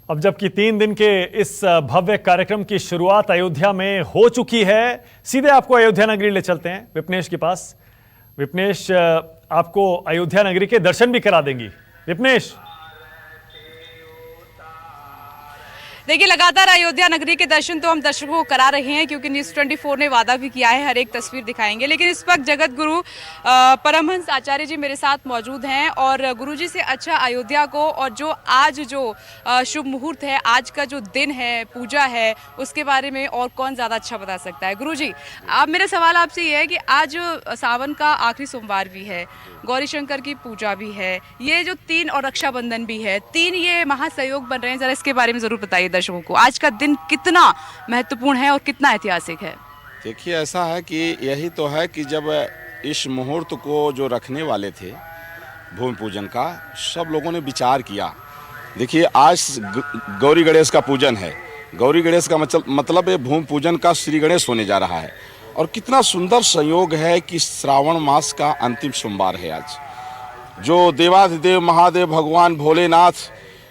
अब जबकि 3 दिन के इस भव्य कार्यक्रम की शुरुआत अयोध्या में हो चुकी है, सीधे आपको अयोध्या नगरी ले चलते हैं विपनेश के पास। विपनेश आपको अयोध्या नगरी के दर्शन भी करा देंगी। विपनेश, देखिए, लगातार अयोध्या नगरी के दर्शन तो हम दर्शकों को करा रहे हैं क्योंकि न्यूज़ 24 ने वादा भी किया है, हर एक तस्वीर दिखाएंगे। लेकिन इस वक्त जगत गुरु परमहंस आचार्य जी मेरे साथ मौजूद हैं और गुरु जी से अच्छा अयोध्या को और जो आज जो शुभ मुहूर्त है, आज का जो दिन है, पूजा है, उसके बारे में और कौन ज़्यादा अच्छा बता सकता है। गुरु जी, अब मेरा सवाल आपसे ये है कि आज सावन का आखिरी सोमवार भी है, गौरी शंकर की पूजा भी है, ये जो 3 और रक्षाबंधन भी है, 3 ये महासहयोग बन रहे हैं, ज़रा इसके बारे में ज़रूर बताइए दर्शकों को। आज का दिन कितना महत्वपूर्ण है और कितना ऐतिहासिक है? देखिए, ऐसा है कि यही तो है कि जब इस मुहूर्त को जो रखने वाले थे भूमि पूजन का, सब लोगों ने विचार किया। देखिए, आज गौरी गणेश का पूजन है। गौरी गणेश का मतलब है भूमि पूजन का श्री गणेश होने जा रहा है। और कितना सुंदर संयोग है कि श्रावण मास का अंतिम सोमवार है आज। जो देवाधिदेव महादेव भगवान भोलेनाथ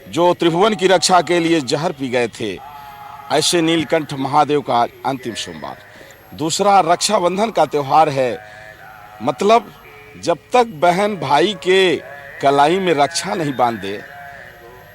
जो त्रिभुवन की रक्षा के लिए जहर पी गए थे, ऐसे नीलकंठ महादेव का अंतिम सोमवार। दूसरा रक्षाबंधन का त्यौहार है। मतलब जब तक बहन भाई के कलाई में रक्षा नहीं बांध दे,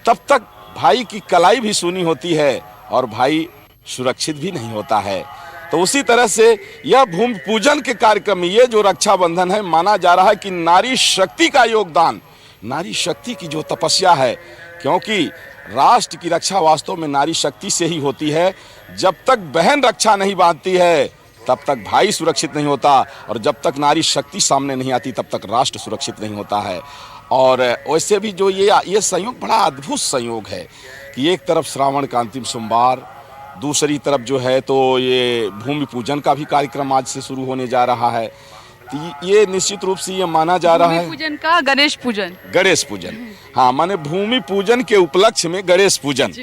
तब तक भाई की कलाई भी सूनी होती है और भाई सुरक्षित भी नहीं होता है। तो उसी तरह से यह भूमि पूजन के कार्यक्रम में ये जो रक्षाबंधन है, माना जा रहा है कि नारी शक्ति का योगदान, नारी शक्ति की जो तपस्या है, क्योंकि राष्ट्र की रक्षा वास्तव में नारी शक्ति से ही होती है। जब तक बहन रक्षा नहीं बांधती है, तब तक भाई सुरक्षित नहीं होता, और जब तक नारी शक्ति सामने नहीं आती, तब तक राष्ट्र सुरक्षित नहीं होता है। और वैसे भी जो ये संयोग बड़ा अद्भुत संयोग है कि एक तरफ श्रावण का अंतिम सोमवार, दूसरी तरफ जो है तो ये भूमि पूजन का भी कार्यक्रम आज से शुरू होने जा रहा है। तो ये निश्चित रूप से ये माना जा रहा है पूजन का गणेश पूजन, हाँ, माने भूमि पूजन के उपलक्ष्य में गणेश पूजन,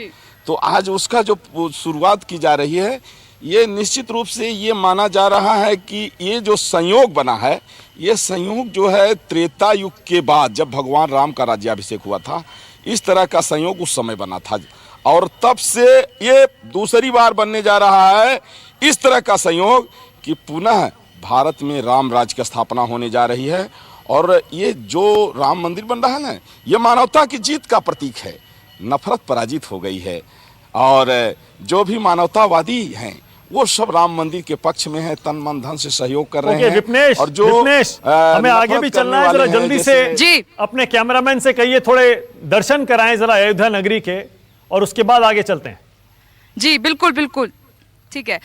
तो आज उसका जो शुरुआत की जा रही है, ये निश्चित रूप से ये माना जा रहा है कि ये जो संयोग बना है, ये संयोग जो है त्रेता युग के बाद जब भगवान राम का राज्याभिषेक हुआ था, इस तरह का संयोग उस समय बना था, और तब से ये दूसरी बार बनने जा रहा है इस तरह का संयोग कि पुनः भारत में राम राज्य की स्थापना होने जा रही है। और ये जो राम मंदिर बन रहा है ना, ये मानवता की जीत का प्रतीक है। नफरत पराजित हो गई है और जो भी मानवतावादी हैं वो सब राम मंदिर के पक्ष में है, तन मन धन से सहयोग कर रहे हैं। विपनेश, और जो हमें आगे भी चलना है, जरा जल्दी से जी अपने कैमरामैन से कहिए थोड़े दर्शन कराएं जरा अयोध्या नगरी के, और उसके बाद आगे चलते हैं। जी बिल्कुल बिल्कुल, ठीक है।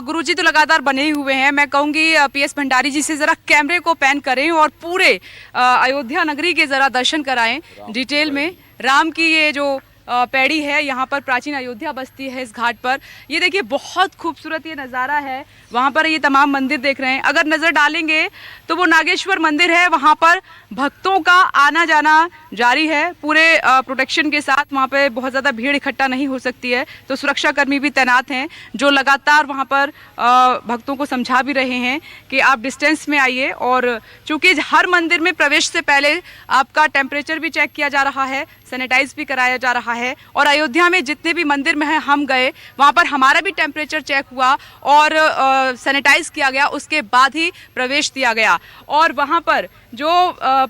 गुरुजी तो लगातार बने ही हुए हैं। मैं कहूँगी PS भंडारी जी से ज़रा कैमरे को पैन करें और पूरे अयोध्या नगरी के ज़रा दर्शन कराएं डिटेल में। राम की ये जो पैड़ी है, यहाँ पर प्राचीन अयोध्या बसती है इस घाट पर। ये देखिए, बहुत खूबसूरत ये नज़ारा है। वहाँ पर ये तमाम मंदिर देख रहे हैं, अगर नज़र डालेंगे तो वो नागेश्वर मंदिर है, वहाँ पर भक्तों का आना जाना जारी है पूरे प्रोटेक्शन के साथ। वहाँ पे बहुत ज़्यादा भीड़ इकट्ठा नहीं हो सकती है, तो सुरक्षाकर्मी भी तैनात हैं जो लगातार वहाँ पर भक्तों को समझा भी रहे हैं कि आप डिस्टेंस में आइए। और चूँकि हर मंदिर में प्रवेश से पहले आपका टेम्परेचर भी चेक किया जा रहा है, सैनिटाइज भी कराया जा रहा है। और अयोध्या में जितने भी मंदिर में हैं, हम गए वहाँ पर हमारा भी टेम्परेचर चेक हुआ और सैनिटाइज किया गया, उसके बाद ही प्रवेश दिया गया। और वहाँ पर जो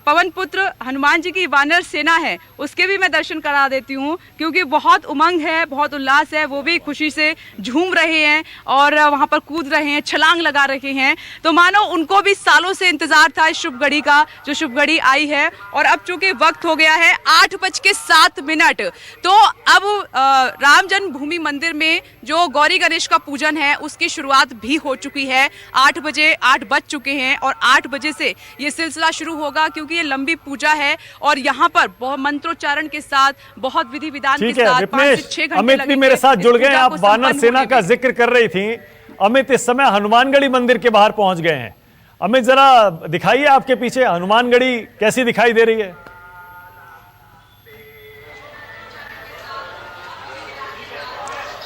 पवन पुत्र हनुमान जी की वानर सेना है, उसके भी मैं दर्शन करा देती हूँ, क्योंकि बहुत उमंग है, बहुत उल्लास है। वो भी खुशी से झूम रहे हैं और वहाँ पर कूद रहे हैं, छलांग लगा रहे हैं। तो मानो उनको भी सालों से इंतजार था इस शुभ घड़ी का, जो शुभ घड़ी आई है। और अब चूंकि वक्त हो गया है 8:07, तो अब राम जन्मभूमि मंदिर में जो गौरी गणेश का पूजन है, उसकी शुरुआत भी हो चुकी है। 8 बज चुके हैं और 8 बजे से ये सिलसिला शुरू होगा, क्योंकि ये लंबी पूजा है और यहाँ पर बहुत मंत्रोच्चारण के साथ, बहुत विधि विधान के साथ 5 से 6 घंटे अमित भी मेरे साथ जुड़ गए। आप वानर सेना का जिक्र कर रही थी। अमित इस समय हनुमानगढ़ी मंदिर के बाहर पहुंच गए हैं। अमित, जरा दिखाइए आपके पीछे हनुमानगढ़ी कैसी दिखाई दे रही है।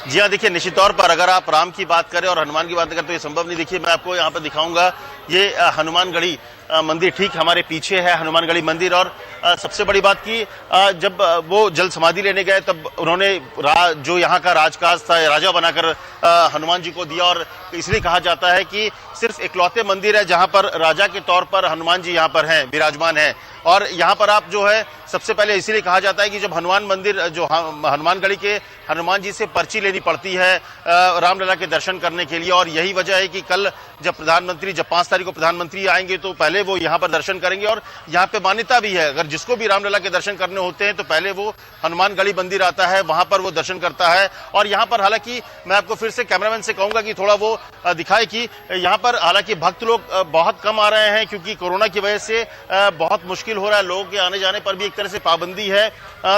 जी हाँ, देखिए, निश्चित तौर पर अगर आप राम की बात करें और हनुमान की बात करें तो ये संभव नहीं। देखिए, मैं आपको यहाँ पर दिखाऊंगा, ये हनुमानगढ़ी मंदिर ठीक हमारे पीछे है, हनुमानगढ़ी मंदिर। और सबसे बड़ी बात की जब वो जल समाधि लेने गए तब उन्होंने जो यहाँ का राजकाज था राजा बनाकर हनुमान जी को दिया, और इसलिए कहा जाता है कि सिर्फ इकलौते मंदिर है जहाँ पर राजा के तौर पर हनुमान जी यहाँ पर हैं, विराजमान हैं। और यहाँ पर आप जो है सबसे पहले इसीलिए कहा जाता है कि जब हनुमान मंदिर जो हनुमानगढ़ी के हनुमान जी से पर्ची लेनी पड़ती है रामलला के दर्शन करने के लिए, और यही वजह है कि कल जब 5 तारीख को प्रधानमंत्री आएंगे तो पहले वो यहाँ पर दर्शन करेंगे। और यहाँ पे मान्यता भी है, अगर जिसको भी रामलला के दर्शन करने होते हैं तो पहले वो हनुमानगढ़ी मंदिर आता है, वहां पर वो दर्शन करता है। और यहाँ पर हालांकि मैं आपको फिर से कैमरामैन से कहूंगा कि थोड़ा वो दिखाए कि यहाँ पर हालांकि भक्त लोग बहुत कम आ रहे हैं, क्योंकि कोरोना की वजह से बहुत मुश्किल हो रहा है, लोगों के आने जाने पर भी एक तरह से पाबंदी है।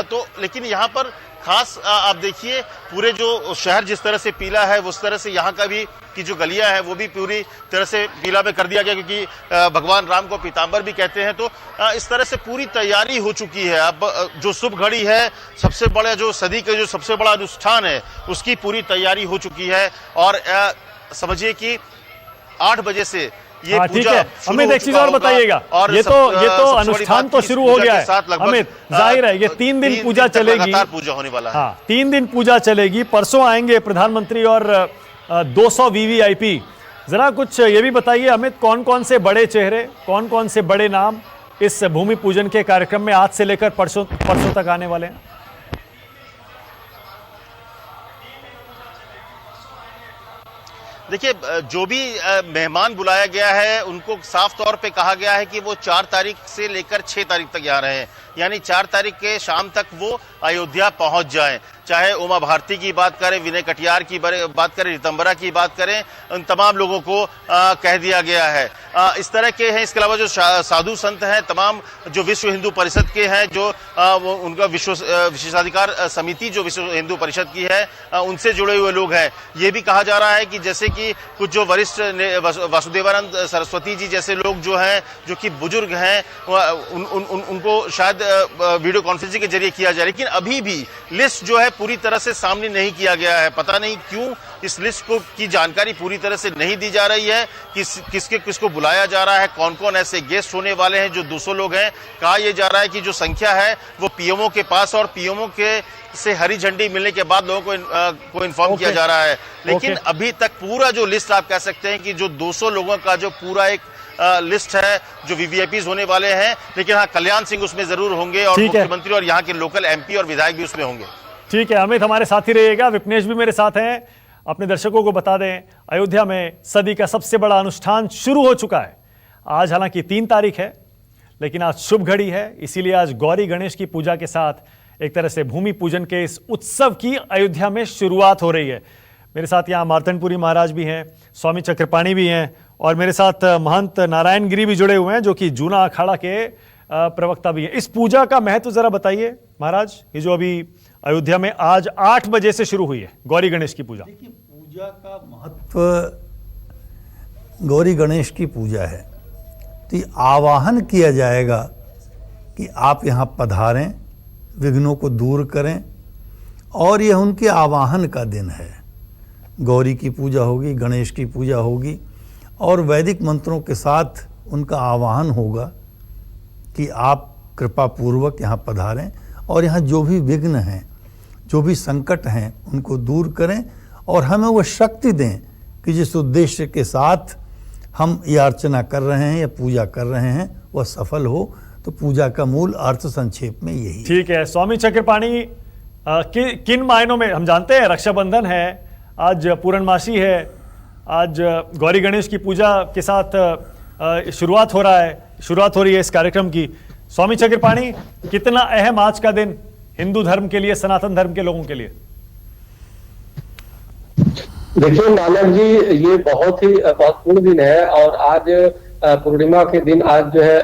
तो लेकिन यहाँ पर खास आप देखिए पूरे जो शहर जिस तरह से पीला है उस तरह से यहाँ का भी की जो गलियां हैं वो भी पूरी तरह से पीला में कर दिया गया, क्योंकि भगवान राम को पीतांबर भी कहते हैं। तो इस तरह से पूरी तैयारी हो चुकी है। अब जो शुभ घड़ी है, सबसे बड़ा जो सदी का जो सबसे बड़ा अनुष्ठान है, उसकी पूरी तैयारी हो चुकी है। और समझिए कि 8 बजे से ये ठीक है अमित, एक चीज और बताइएगा, ये तो अनुष्ठान तो शुरू हो गया है अमित, जाहिर है ये 3 दिन पूजा चलेगी, पूजा होने वाला है। हाँ 3 दिन पूजा चलेगी। परसों आएंगे प्रधानमंत्री और 200 वीवीआईपी। जरा कुछ ये भी बताइए अमित, कौन कौन से बड़े चेहरे, कौन कौन से बड़े नाम इस भूमि पूजन के कार्यक्रम में आज से लेकर परसों तक आने वाले हैं? देखिए जो भी मेहमान बुलाया गया है उनको साफ तौर पे कहा गया है कि वो 4 तारीख से लेकर 6 तारीख तक यहाँ रहे हैं, यानी 4 तारीख के शाम तक वो अयोध्या पहुंच जाएं। चाहे उमा भारती की बात करें, विनय कटियार की बात करें, रितंबरा की बात करें, उन तमाम लोगों को कह दिया गया है। इस तरह के हैं। इसके अलावा जो साधु संत हैं, तमाम जो विश्व हिंदू परिषद के हैं, जो उनका विशेषाधिकार समिति जो विश्व हिंदू परिषद की है, उनसे जुड़े हुए लोग हैं। ये भी कहा जा रहा है कि जैसे कि कुछ जो वरिष्ठ वासुदेवानंद सरस्वती जी जैसे लोग जो हैं, जो कि बुजुर्ग हैं, उनको शायद वीडियो कॉन्फ्रेंसिंग के जरिए किया जाए। लेकिन अभी भी लिस्ट जो है पूरी तरह से सामने नहीं किया गया है। पता नहीं क्यों इस लिस्ट की जानकारी पूरी तरह से नहीं दी जा रही है, किसको बुलाया जा रहा है, कौन कौन ऐसे गेस्ट होने वाले हैं। जो 200 लोग हैं, कहा यह जा रहा है कि जो संख्या है वो पीएमओ के पास, और पीएमओ के से हरी झंडी मिलने के बाद लोगों को इन्फॉर्म किया जा रहा है। लेकिन अभी तक पूरा जो लिस्ट आप कह सकते हैं कि जो 200 लोगों का जो पूरा एक लिस्ट है जो वीवीआईपीज होने वाले हैं। लेकिन हाँ, कल्याण सिंह उसमें जरूर होंगे, और मुख्यमंत्री और यहाँ के लोकल एमपी और विधायक भी उसमें होंगे। ठीक है अमित, हमारे साथ ही रहिएगा। विपनेश भी मेरे साथ हैं। अपने दर्शकों को बता दें, अयोध्या में सदी का सबसे बड़ा अनुष्ठान शुरू हो चुका है। आज हालांकि 3 तारीख है, लेकिन आज शुभ घड़ी है, इसीलिए आज गौरी गणेश की पूजा के साथ एक तरह से भूमि पूजन के इस उत्सव की अयोध्या में शुरुआत हो रही है। मेरे साथ यहाँ मार्तंडपुरी महाराज भी हैं, स्वामी चक्रपाणी भी हैं, और मेरे साथ महंत नारायण गिरी भी जुड़े हुए हैं, जो कि जूना अखाड़ा के प्रवक्ता भी हैं। इस पूजा का महत्व जरा बताइए महाराज, ये जो अभी अयोध्या में आज 8 बजे से शुरू हुई है गौरी गणेश की पूजा। देखिए, पूजा का महत्व, गौरी गणेश की पूजा है तो आवाहन किया जाएगा कि आप यहाँ पधारें, विघ्नों को दूर करें, और यह उनके आवाहन का दिन है। गौरी की पूजा होगी, गणेश की पूजा होगी, और वैदिक मंत्रों के साथ उनका आवाहन होगा कि आप कृपा पूर्वक यहाँ पधारें, और यहाँ जो भी विघ्न हैं, जो भी संकट हैं, उनको दूर करें, और हमें वो शक्ति दें कि जिस उद्देश्य के साथ हम ये अर्चना कर रहे हैं या पूजा कर रहे हैं वह सफल हो। तो पूजा का मूल अर्थ संक्षेप में यही। ठीक है स्वामी चक्रपाणी, किन मायनों में हम जानते हैं रक्षाबंधन है, आज पूर्णमासी है, आज गौरी गणेश की पूजा के साथ शुरुआत हो रही है इस कार्यक्रम की। स्वामी चक्रपाणी, कितना अहम आज का दिन हिंदू धर्म के लिए, सनातन धर्म के लोगों के लिए? देखिए मानव जी, ये बहुत ही महत्वपूर्ण दिन है, और आज पूर्णिमा के दिन आज जो है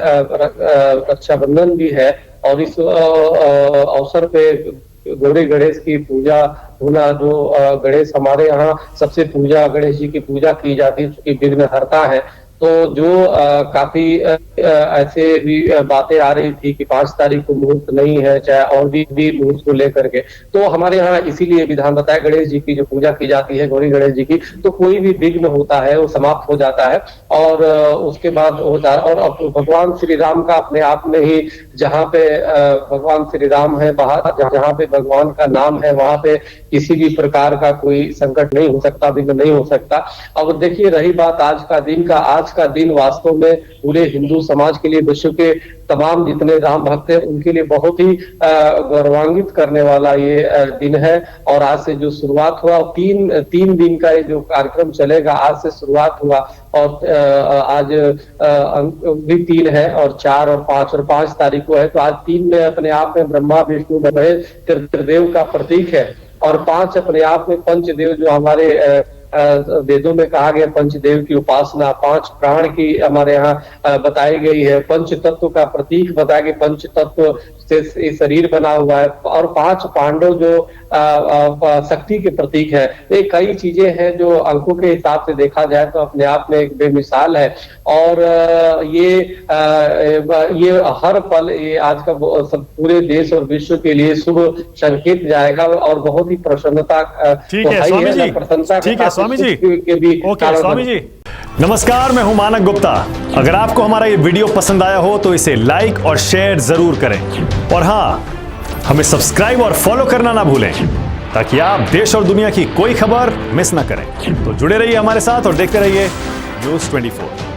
रक्षाबंधन भी है, और इस अवसर पे गौरी गणेश की पूजा होना, जो गणेश हमारे यहाँ सबसे गणेश जी की पूजा की जाती है, चूंकि विघ्न हरता है, तो जो काफी ऐसे भी बातें आ रही थी कि 5 तारीख को मुहूर्त नहीं है, चाहे और भी मुहूर्त को लेकर के, तो हमारे यहाँ इसीलिए विधान बताया गणेश जी की जो पूजा की जाती है, गौरी गणेश जी की, तो कोई भी विघ्न होता है वो समाप्त हो जाता है और उसके बाद होता है। और भगवान श्री राम का अपने आप में ही, जहाँ पे भगवान श्री राम है, जहाँ पे भगवान का नाम है, वहां पे किसी भी प्रकार का कोई संकट नहीं हो सकता, विघ्न नहीं हो सकता। और देखिए रही बात आज का दिन का, आज का दिन वास्तव में पूरे हिंदू समाज के लिए, विश्व के तमाम जितने राम भक्त हैं उनके लिए बहुत ही गौरवान्वित करने वाला ये दिन है। और आज से जो शुरुआत हुआ, तीन दिन का ये जो कार्यक्रम चलेगा, आज से शुरुआत हुआ और आज भी 3 है और 4 और 5 और 5 तारीख को है। तो आज 3 में अपने आप में ब्रह्मा विष्णु महेश त्रिदेव का प्रतीक है और 5 अपने आप में पंचदेव, जो हमारे वेदों में कहा गया पंचदेव की उपासना, 5 प्राण की हमारे यहाँ बताई गई है, पंच तत्व का प्रतीक बताया गया, पंच तत्व से शरीर बना हुआ है और 5 पांडव जो शक्ति के प्रतीक है। ये कई चीजें हैं जो अंकों के हिसाब से देखा जाए तो अपने आप में एक बेमिसाल है। और ये हर पल, ये आज का पूरे देश और विश्व के लिए शुभ संकेत जाएगा और बहुत ही प्रसन्नता, ठीक है स्वामी जी, ठीक है स्वामी जी, ओके स्वामी जी। नमस्कार, मैं हूं मानक गुप्ता। अगर आपको हमारा ये वीडियो पसंद आया हो तो इसे लाइक और शेयर जरूर करें और हाँ, हमें सब्सक्राइब और फॉलो करना ना भूलें ताकि आप देश और दुनिया की कोई खबर मिस ना करें। तो जुड़े रहिए हमारे साथ और देखते रहिए News 24।